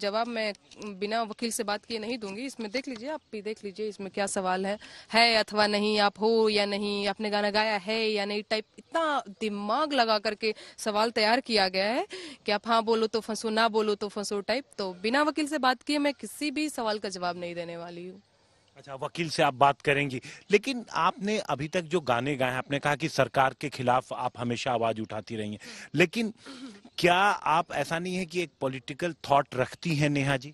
जवाब मैं बिना वकील से बात किए नहीं दूंगी। इसमें देख लीजिए, आप भी देख लीजिए इसमें क्या सवाल है अथवा नहीं, आप हो या नहीं, आपने गाना गाया है या नहीं, टाइप इतना दिमाग लगा करके सवाल तैयार किया गया है कि आप हाँ बोलो तो फंसो, ना बोलो तो फंसो टाइप। तो बिना वकील से बात किए मैं किसी भी सवाल का जवाब नहीं देने वाली हूँ। अच्छा, वकील से आप बात करेंगी, लेकिन आपने अभी तक जो गाने गाए हैं, आपने कहा कि सरकार के खिलाफ आप हमेशा आवाज उठाती रही हैं, लेकिन क्या आप, ऐसा नहीं है कि एक पॉलिटिकल थॉट रखती हैं नेहा जी?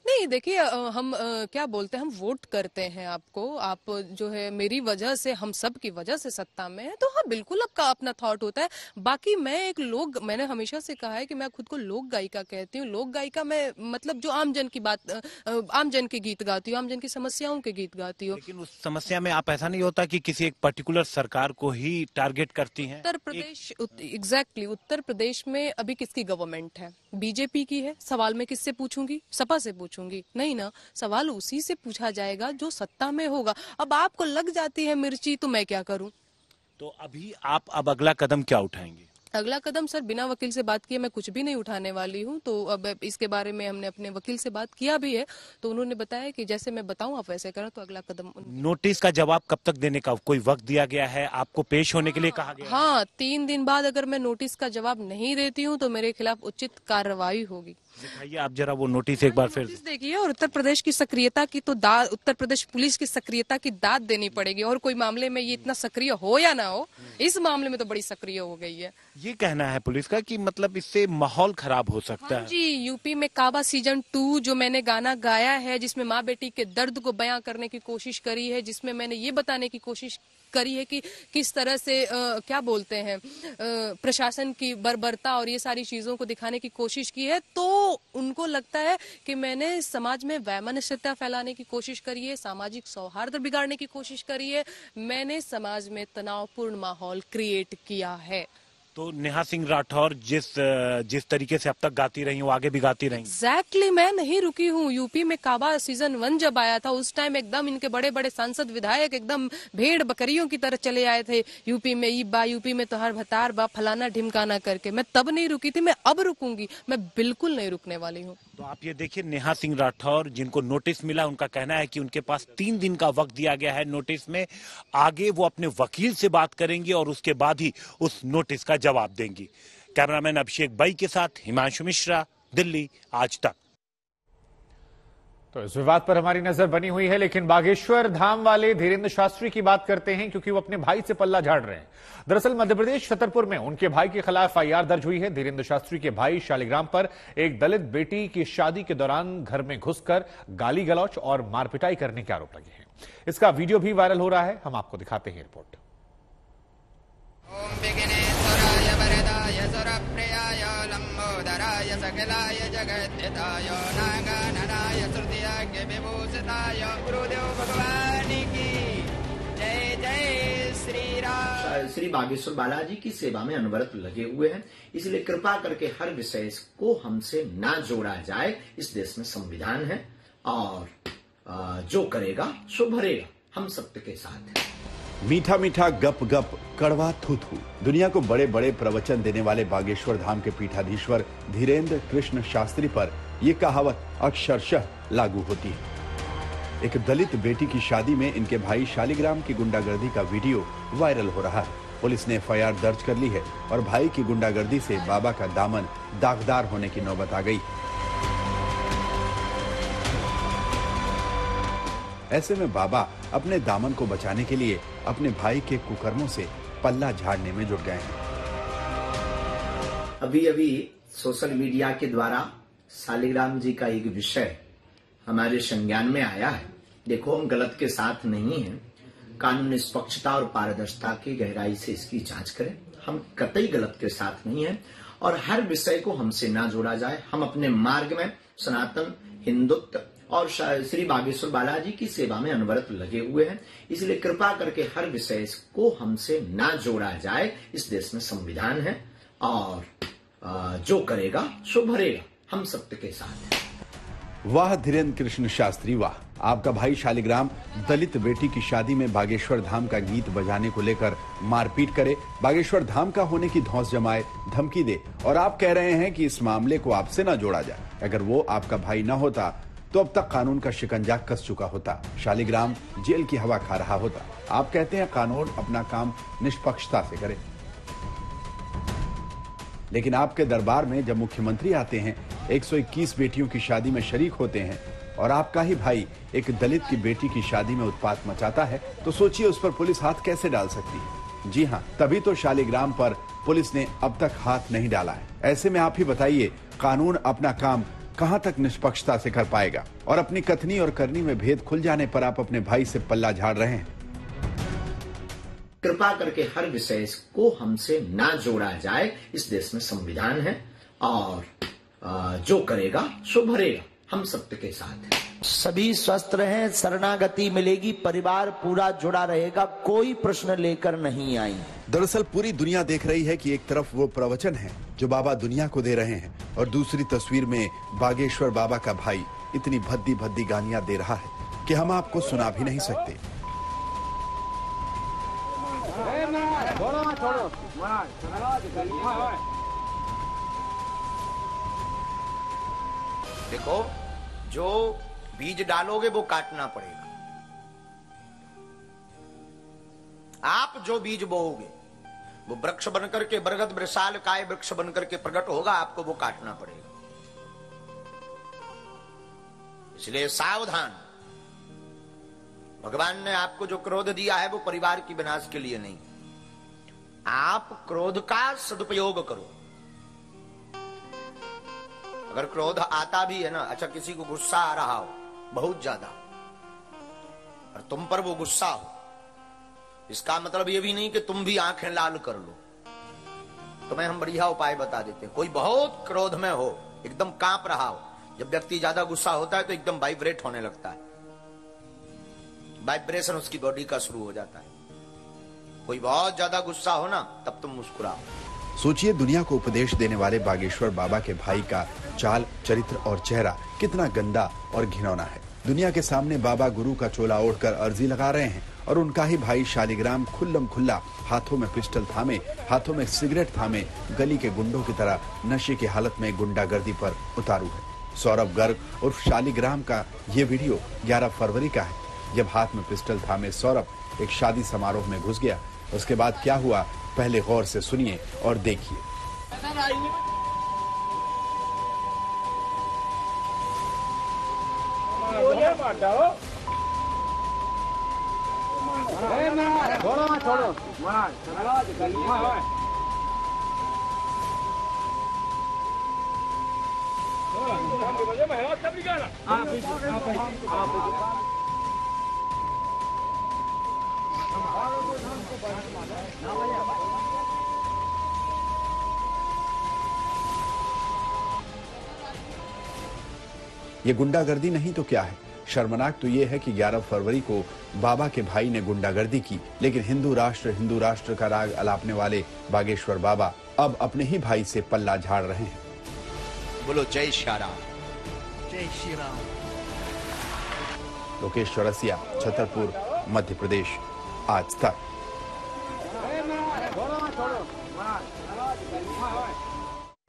नहीं, देखिए हम क्या बोलते हैं, हम वोट करते हैं आपको, आप जो है मेरी वजह से, हम सब की वजह से सत्ता में है, तो हाँ बिल्कुल आपका अपना थॉट होता है। बाकी मैंने हमेशा से कहा है कि मैं खुद को लोक गायिका कहती हूँ। लोक गायिका मैं मतलब जो आम जन की बात, आम जन के गीत गाती हूँ, आम जन की समस्याओं के गीत गाती हूँ। लेकिन उस समस्या में आप, ऐसा नहीं होता कि किसी एक पर्टिकुलर सरकार को ही टारगेट करती हैं? उत्तर प्रदेश, एग्जैक्टली उत्तर प्रदेश में अभी किसकी गवर्नमेंट है? बीजेपी की है। सवाल मैं किससे पूछूंगी? सपा से पूछूंगी? नहीं ना, सवाल उसी से पूछा जाएगा जो सत्ता में होगा। अब आपको लग जाती है मिर्ची तो मैं क्या करूं? तो अभी आप अब अगला कदम क्या उठाएंगे? अगला कदम सर, बिना वकील से बात किए मैं कुछ भी नहीं उठाने वाली हूं। तो अब इसके बारे में हमने अपने वकील से बात किया भी है, तो उन्होंने बताया कि जैसे मैं बताऊं आप वैसे करें। तो अगला कदम, नोटिस का जवाब कब तक देने का कोई वक्त दिया गया है? आपको पेश होने के लिए कहा गया? हाँ, 3 दिन बाद अगर मैं नोटिस का जवाब नहीं देती हूँ तो मेरे खिलाफ उचित कार्रवाई होगी। दिखाइए आप जरा वो नोटिस एक बार फिर। देखिए, और उत्तर प्रदेश की सक्रियता की तो दाद, उत्तर प्रदेश पुलिस की सक्रियता की दाद देनी पड़ेगी। और कोई मामले में ये इतना सक्रिय हो या ना हो, इस मामले में तो बड़ी सक्रिय हो गई है। ये कहना है पुलिस का कि मतलब इससे माहौल खराब हो सकता है। जी, यूपी में काबा सीजन 2 जो मैंने गाना गाया है, जिसमें माँ बेटी के दर्द को बयां करने की कोशिश करी है, जिसमें मैंने ये बताने की कोशिश करी है कि किस तरह से क्या बोलते हैं, प्रशासन की बर्बरता और ये सारी चीजों को दिखाने की कोशिश की है, तो उनको लगता है कि मैंने समाज में वैमनस्यता फैलाने की कोशिश करी है, सामाजिक सौहार्द बिगाड़ने की कोशिश करी है, मैंने समाज में तनावपूर्ण माहौल क्रिएट किया है। तो नेहा सिंह राठौर जिस तरीके से अब तक गाती रही, वो आगे भी गाती रही। एग्जैक्टली, मैं नहीं रुकी हूँ। यूपी में काबा सीजन 1 जब आया था, उस टाइम एकदम इनके बड़े बड़े सांसद विधायक एकदम भेड़ बकरियों की तरह चले आए थे यूपी में, यूपी में तो हर भतार बा, फलाना ढिमकाना करके। मैं तब नहीं रुकी थी, मैं अब रुकूंगी, मैं बिल्कुल नहीं रुकने वाली हूँ। तो आप ये देखिए, नेहा सिंह राठौर जिनको नोटिस मिला, उनका कहना है कि उनके पास 3 दिन का वक्त दिया गया है नोटिस में। आगे वो अपने वकील से बात करेंगी और उसके बाद ही उस नोटिस का जवाब देंगी। कैमरामैन अभिषेक बाई के साथ हिमांशु मिश्रा, दिल्ली, आज तक। तो इस विवाद पर हमारी नजर बनी हुई है, लेकिन बागेश्वर धाम वाले धीरेन्द्र शास्त्री की बात करते हैं, क्योंकि वो अपने भाई से पल्ला झाड़ रहे हैं। दरअसल मध्य प्रदेश छतरपुर में उनके भाई के खिलाफ एफआईआर दर्ज हुई है। धीरेन्द्र शास्त्री के भाई शालिग्राम पर एक दलित बेटी की शादी के दौरान घर में घुसकर गाली गलौच और मारपिटाई करने के आरोप लगे हैं। इसका वीडियो भी वायरल हो रहा है, हम आपको दिखाते हैं रिपोर्ट। सकलाय जगद्यताय नागाननाय श्रुतियाज्ञ विभूषिताय गुरुदेव भगवान की जय जय श्री राम। श्री बागेश्वर बालाजी की सेवा में अनवरत लगे हुए हैं, इसलिए कृपा करके हर विषय को हमसे ना जोड़ा जाए। इस देश में संविधान है और जो करेगा सो भरेगा, हम सत्य के साथ हैं। मीठा मीठा गप गप, कड़वा थू थू। दुनिया को बड़े बड़े प्रवचन देने वाले बागेश्वर धाम के पीठाधीश्वर धीरेन्द्र कृष्ण शास्त्री पर यह कहावत अक्षरशः लागू होती है। एक दलित बेटी की शादी में इनके भाई शालिग्राम की गुंडागर्दी का वीडियो वायरल हो रहा है। पुलिस ने एफआईआर दर्ज कर ली है और भाई की गुंडागर्दी से बाबा का दामन दागदार होने की नौबत आ गई। ऐसे में बाबा अपने दामन को बचाने के लिए अपने भाई के कुकर्मों से पल्ला झाड़ने में जुट गए हैं। अभी अभी सोशल मीडिया के द्वारा शालिग्राम जी का एक विषय हमारे संज्ञान में आया है। देखो, हम गलत के साथ नहीं हैं। कानून निष्पक्षता और पारदर्शिता की गहराई से इसकी जांच करें। हम कतई गलत के साथ नहीं हैं और हर विषय को हमसे ना जोड़ा जाए। हम अपने मार्ग में सनातन हिंदुत्व और श्री बागेश्वर बालाजी की सेवा में अनवरत लगे हुए हैं, इसलिए कृपा करके हर विषय को हमसे ना जोड़ा जाए। इस देश में संविधान है और जो करेगा सो भरेगा, हम सत्य के साथ हैं। वाह धीरेन्द्र कृष्ण शास्त्री वाह, आपका भाई शालिग्राम दलित बेटी की शादी में बागेश्वर धाम का गीत बजाने को लेकर मारपीट करे, बागेश्वर धाम का होने की धौंस जमाए, धमकी दे और आप कह रहे हैं कि इस मामले को आपसे न जोड़ा जाए। अगर वो आपका भाई न होता तो अब तक कानून का शिकंजा कस चुका होता, शालिग्राम जेल की हवा खा रहा होता। आप कहते हैं कानून अपना काम निष्पक्षता से करे, लेकिन आपके दरबार में जब मुख्यमंत्री आते हैं, 121 बेटियों की शादी में शरीक होते हैं और आपका ही भाई एक दलित की बेटी की शादी में उत्पात मचाता है, तो सोचिए उस पर पुलिस हाथ कैसे डाल सकती है। जी हाँ, तभी तो शालिग्राम पर पुलिस ने अब तक हाथ नहीं डाला है। ऐसे में आप ही बताइए, कानून अपना काम कहां तक निष्पक्षता से कर पाएगा? और अपनी कथनी और करनी में भेद खुल जाने पर आप अपने भाई से पल्ला झाड़ रहे हैं। कृपा करके हर विषय को हमसे ना जोड़ा जाए। इस देश में संविधान है और जो करेगा सो भरेगा। हम सत्य के साथ हैं। सभी स्वस्थ रहें, शरणागति मिलेगी, परिवार पूरा जुड़ा रहेगा, कोई प्रश्न लेकर नहीं आई। दरअसल पूरी दुनिया देख रही है कि एक तरफ वो प्रवचन है जो बाबा दुनिया को दे रहे हैं और दूसरी तस्वीर में बागेश्वर बाबा का भाई इतनी भद्दी भद्दी गालियां दे रहा है कि हम आपको सुना भी नहीं सकते। देखो, जो बीज डालोगे वो काटना पड़ेगा। आप जो बीज बोओगे वो वृक्ष बनकर के, बरगद वृषाल काय वृक्ष बनकर के प्रकट होगा, आपको वो काटना पड़ेगा। इसलिए सावधान। भगवान ने आपको जो क्रोध दिया है वो परिवार की विनाश के लिए नहीं। आप क्रोध का सदुपयोग करो। अगर क्रोध आता भी है ना, अच्छा किसी को गुस्सा आ रहा हो बहुत ज्यादा और तुम पर वो गुस्सा हो, इसका मतलब ये भी नहीं कि तुम भी आंखें लाल कर लो। तुम्हें हम बढ़िया उपाय बता देते हैं। कोई बहुत क्रोध में हो, एकदम कांप रहा हो, जब व्यक्ति ज्यादा गुस्सा होता है तो एकदम वाइब्रेट होने लगता है, वाइब्रेशन उसकी बॉडी का शुरू हो जाता है। कोई बहुत ज्यादा गुस्सा हो ना, तब तुम मुस्कुराओ। सोचिए, दुनिया को उपदेश देने वाले बागेश्वर बाबा के भाई का चाल, चरित्र और चेहरा कितना गंदा और घिनौना है। दुनिया के सामने बाबा गुरु का चोला ओढ़कर अर्जी लगा रहे हैं और उनका ही भाई शालिग्राम खुल्लम खुल्ला हाथों में पिस्टल थामे, हाथों में सिगरेट थामे, गली के गुंडों की तरह नशे की हालत में गुंडागर्दी पर उतारू है। सौरभ गर्ग उर्फ शालिग्राम का ये वीडियो 11 फरवरी का है, जब हाथ में पिस्टल थामे सौरभ एक शादी समारोह में घुस गया। उसके बाद क्या हुआ, पहले गौर से सुनिए और देखिए। ये गुंडागर्दी नहीं तो क्या है? शर्मनाक तो ये है कि 11 फरवरी को बाबा के भाई ने गुंडागर्दी की, लेकिन हिंदू राष्ट्र का राग अलापने वाले बागेश्वर बाबा अब अपने ही भाई से पल्ला झाड़ रहे हैं। बोलो जय श्री राम। जय श्री राम। लोकेश चौरसिया, छतरपुर, मध्य प्रदेश, आज तक।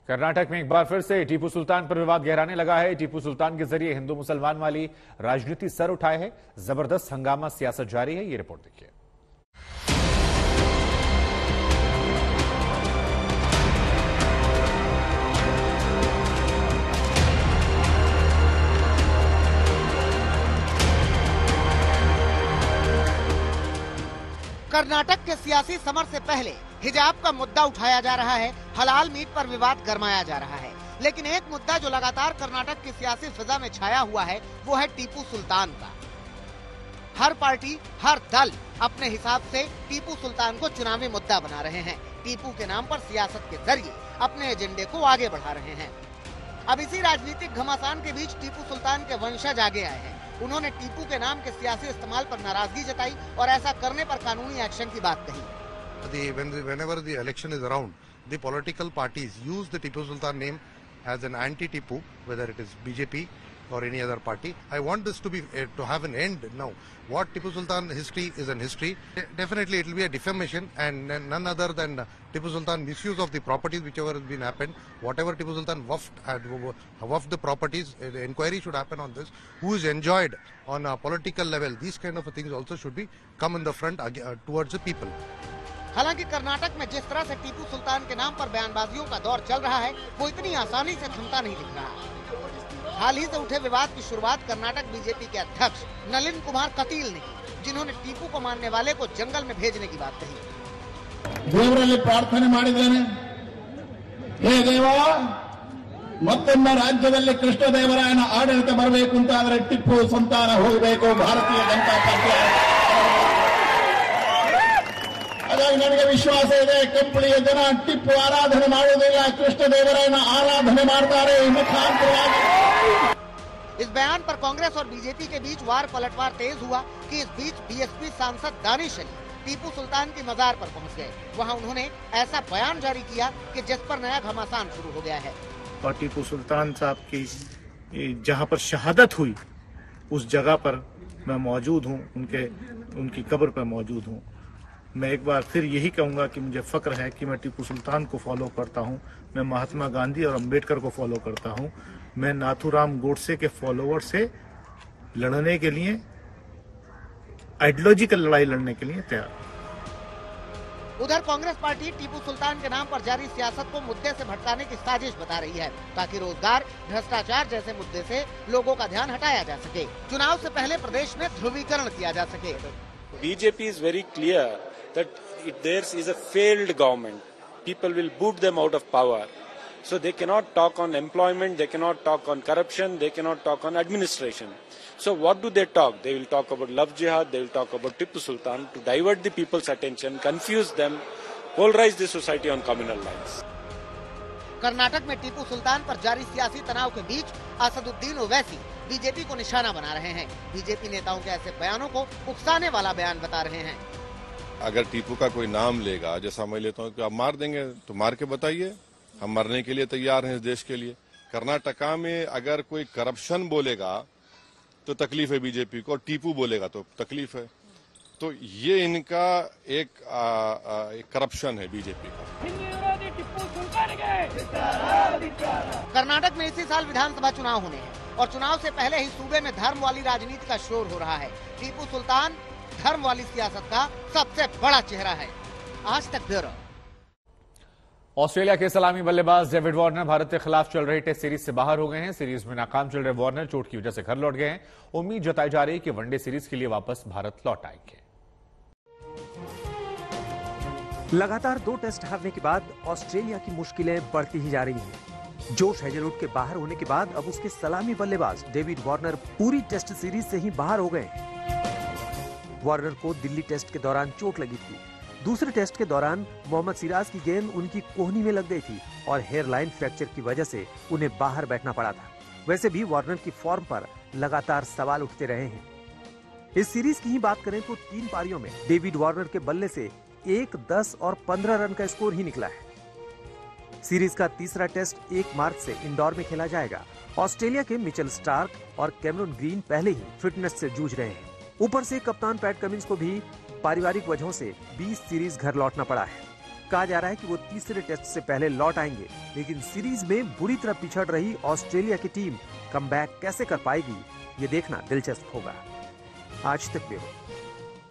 कर्नाटक में एक बार फिर से टीपू सुल्तान पर विवाद गहराने लगा है। टीपू सुल्तान के जरिए हिंदू मुसलमान वाली राजनीति सर उठाए है। जबरदस्त हंगामा सियासत जारी है। ये रिपोर्ट देखिए। कर्नाटक के सियासी समर से पहले हिजाब का मुद्दा उठाया जा रहा है। हलाल मीट पर विवाद गरमाया जा रहा है, लेकिन एक मुद्दा जो लगातार कर्नाटक की सियासी फिजा में छाया हुआ है वो है टीपू सुल्तान का। हर पार्टी, हर दल अपने हिसाब से टीपू सुल्तान को चुनावी मुद्दा बना रहे हैं। टीपू के नाम पर सियासत के जरिए अपने एजेंडे को आगे बढ़ा रहे हैं। अब इसी राजनीतिक घमासान के बीच टीपू सुल्तान के वंशज आगे आए हैं। उन्होंने टीपू के नाम के सियासी इस्तेमाल पर नाराजगी जताई और ऐसा करने पर कानूनी एक्शन की बात कही। Whenever the election is around, the political parties use the Tipu Sultan name as an anti-Tipu, whether it is BJP, or any other party. I want this to be to have an end now. What Tipu Sultan history is an history. Definitely it will be a defamation, and none other than Tipu Sultan misuse of the properties whichever has been happened. Whatever Tipu Sultan wafted the properties, the inquiry should happen on this. Who is enjoyed on a political level? These kind of things also should be come in the front towards the people. हालांकि कर्नाटक में जिस तरह से टीपू सुल्तान के नाम पर बयानबाजियों का दौर चल रहा है, वो इतनी आसानी से थमता नहीं दिख रहा। हाल ही से उठे विवाद की शुरुआत कर्नाटक बीजेपी के अध्यक्ष नलिन कुमार कटील ने की, जिन्होंने टीपू को मानने वाले को जंगल में भेजने की बात कही। देवರಲ್ಲಿ ಪ್ರಾರ್ಥನೆ ಮಾಡಿದ್ದೇನೆ, ಹೇ ದೇವ, ಮತ್ತೊಮ್ಮೆ ರಾಜ್ಯದಲ್ಲಿ ಕೃಷ್ಣದೇವರಾಯನ ಆಡಳಿತ ಬರಬೇಕು ಅಂತ ಆದರೆ ಟಿಪ್ಪು ಸಂತಾನ ಹೋಗಬೇಕು, ಭಾರತೀಯ ಜನತಾ ಪಾರ್ಟಿ ಹಾಗಾಗಿ ನನಗೆ ವಿಶ್ವಾಸ ಇದೆ, ಕಂಪಳಿಯ ಜನ ಟಿಪ್ಪು ಆರಾಧನೆ ಮಾಡುವುದಿಲ್ಲ, ಕೃಷ್ಣದೇವರಾಯನ ಆರಾಧನೆ ಮಾಡ್ತಾರೆ ಮುಖಾಂತರವಾಗಿ। इस बयान पर कांग्रेस और बीजेपी के बीच वार पलटवार तेज हुआ कि इस बीच बीएसपी सांसद दानिश अली टीपू सुल्तान की मजार पर पहुंच गए। वहां उन्होंने ऐसा बयान जारी किया कि जिस पर नया घमासान शुरू हो गया है। और टीपू सुल्तान साहब की जहां पर शहादत हुई उस जगह पर मैं मौजूद हूं, उनकी कब्र पर मौजूद हूं। मैं एक बार फिर यही कहूंगा कि मुझे फक्र है कि मैं टीपू सुल्तान को फॉलो करता हूं, मैं महात्मा गांधी और अंबेडकर को फॉलो करता हूं, मैं नाथूराम गोडसे के फॉलोवर से लड़ने के लिए, आइडियोलॉजिकल लड़ाई लड़ने के लिए तैयार हूं। उधर कांग्रेस पार्टी टीपू सुल्तान के नाम पर जारी सियासत को मुद्दे से भटकाने की साजिश बता रही है, ताकि रोजगार, भ्रष्टाचार जैसे मुद्दे से लोगों का ध्यान हटाया जा सके, चुनाव से पहले प्रदेश में ध्रुवीकरण किया जा सके। BJP is very clear that theirs is a failed government. People will boot them out of power. So they cannot talk on employment, they cannot talk on corruption, they cannot talk on administration. So what do they talk? They will talk about love jihad, they will talk about Tipu Sultan to divert the people's attention, confuse them, polarize the society on communal lines. Karnataka में टीपू सुल्तान पर जारी सियासी तनाव के बीच Asaduddin Owaisi BJP को निशाना बना रहे हैं। बीजेपी नेताओं के ऐसे बयानों को उकसाने वाला बयान बता रहे हैं। अगर टीपू का कोई नाम लेगा, जैसा मैं लेता हूँ कि आप मार देंगे तो मार के बताइए, हम मरने के लिए तैयार हैं इस देश के लिए। कर्नाटका में अगर कोई करप्शन बोलेगा तो तकलीफ है बीजेपी को, और टीपू बोलेगा तो तकलीफ है। तो ये इनका एक करप्शन है बीजेपी का। कर्नाटक में इसी साल विधानसभा चुनाव होने हैं और चुनाव से पहले ही सूबे में धर्म वाली राजनीति का शोर हो रहा है। टीपू सुल्तान धर्म वाली सियासत का सबसे बड़ा चेहरा है। आज तक ब्यूरो। ऑस्ट्रेलिया के सलामी बल्लेबाज डेविड वार्नर भारत के खिलाफ चल रही टेस्ट सीरीज से बाहर हो गए हैं। सीरीज में नाकाम चल रहे वार्नर चोट की वजह से घर लौट गए हैं। उम्मीद जताई जा रही है कि वनडे सीरीज के लिए वापस भारत लौट आएंगे। लगातार 2 टेस्ट हारने के बाद ऑस्ट्रेलिया की मुश्किलें बढ़ती ही जा रही हैं। जोश हेजलवुड के बाहर होने के बाद अब उसके सलामी बल्लेबाज डेविड वार्नर पूरी टेस्ट सीरीज से ही बाहर हो गए। वार्नर को दिल्ली टेस्ट के दौरान चोट लगी थी। दूसरे टेस्ट के दौरान मोहम्मद सिराज की गेंद उनकी कोहनी में लग गई थी और हेयरलाइन फ्रैक्चर की वजह से उन्हें बाहर बैठना पड़ा था। वैसे भी वार्नर की फॉर्म पर लगातार सवाल उठते रहे हैं। इस सीरीज की ही बात करें तो 3 पारियों में डेविड वार्नर के बल्ले से 1, 10 और 15 रन का स्कोर ही निकला है। सीरीज का तीसरा टेस्ट 1 मार्च से इंदौर में खेला जाएगा। ऑस्ट्रेलिया के मिचेल स्टार्क और कैमरून ग्रीन पहले ही फिटनेस से जूझ रहे हैं। ऊपर से कप्तान पैट कमिंस को भी पारिवारिक वजहों से 20 सीरीज घर लौटना पड़ा है। कहा जा रहा है कि वो तीसरे टेस्ट से पहले लौट आएंगे, लेकिन सीरीज में बुरी तरह पिछड़ रही ऑस्ट्रेलिया की टीम कमबैक कैसे कर पाएगी, ये देखना दिलचस्प होगा। आज तक ब्यूरो।